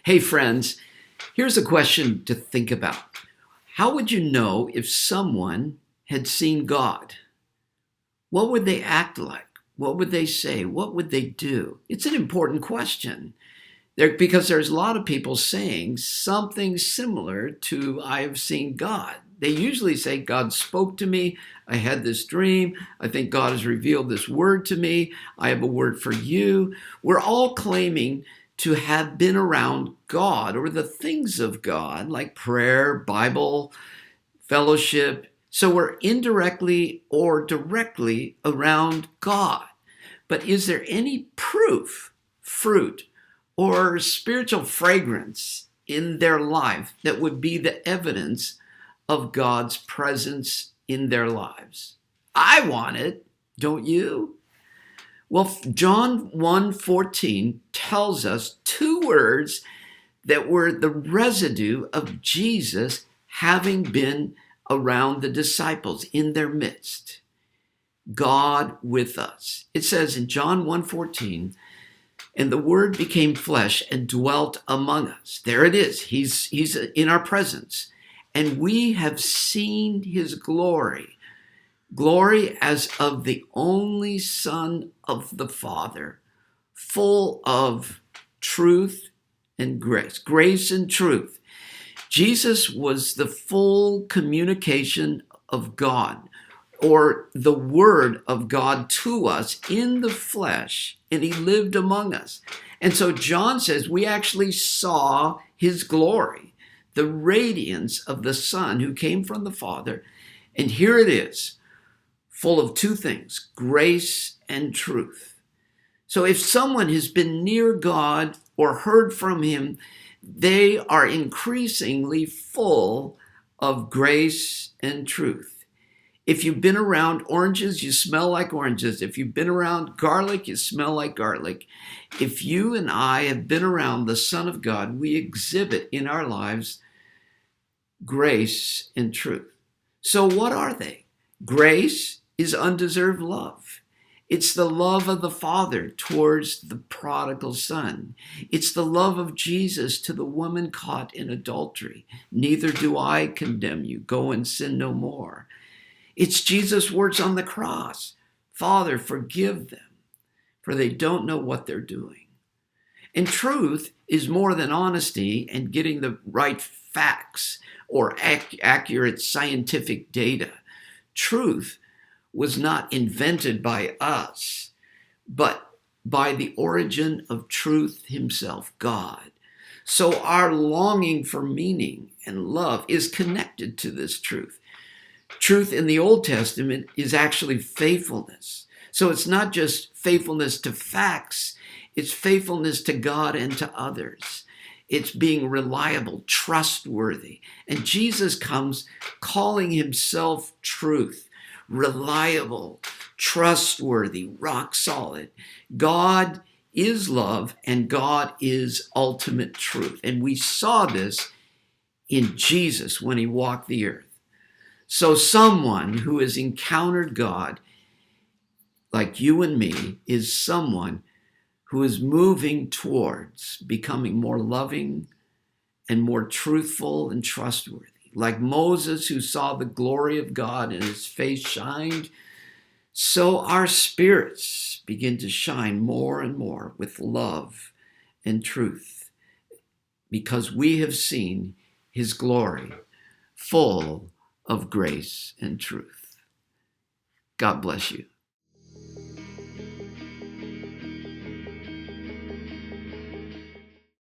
Hey, friends, here's a question to think about. How would you know if someone had seen God? What would they act like? What would they say? What would they do? It's an important question because there's a lot of people saying something similar to I have seen God. They usually say, God spoke to me. I had this dream. I think God has revealed this word to me. I have a word for you. We're all claiming to have been around God or the things of God, like prayer, Bible, fellowship. So we're indirectly or directly around God. But is there any proof, fruit, or spiritual fragrance in their life that would be the evidence of God's presence in their lives? I want it, don't you? Well, John 1:14 tells us two words that were the residue of Jesus having been around the disciples in their midst. God with us. It says in John 1:14, and the word became flesh and dwelt among us. There it is. He's in our presence. And we have seen his glory. Glory as of the only Son of the Father, full of truth and grace. Grace and truth. Jesus was the full communication of God, or the word of God to us in the flesh, and he lived among us. And so John says we actually saw his glory, the radiance of the Son who came from the Father. And here it is, full of two things, grace and truth. So if someone has been near God or heard from him, they are increasingly full of grace and truth. If you've been around oranges, you smell like oranges. If you've been around garlic, you smell like garlic. If you and I have been around the Son of God, we exhibit in our lives grace and truth. So what are they? Grace is undeserved love. It's the love of the Father towards the prodigal son. It's the love of Jesus to the woman caught in adultery. Neither do I condemn you. Go and sin no more. It's Jesus' words on the cross. Father, forgive them, for they don't know what they're doing. And truth is more than honesty and getting the right facts or accurate scientific data. Truth was not invented by us, but by the origin of truth himself, God. So our longing for meaning and love is connected to this truth. Truth in the Old Testament is actually faithfulness. So it's not just faithfulness to facts, it's faithfulness to God and to others. It's being reliable, trustworthy. And Jesus comes calling himself truth, reliable, trustworthy, rock solid. God is love and God is ultimate truth. And we saw this in Jesus when he walked the earth. So someone who has encountered God, like you and me, is someone who is moving towards becoming more loving and more truthful and trustworthy. Like Moses, who saw the glory of God and his face shined, so our spirits begin to shine more and more with love and truth because we have seen his glory full of grace and truth. God bless you.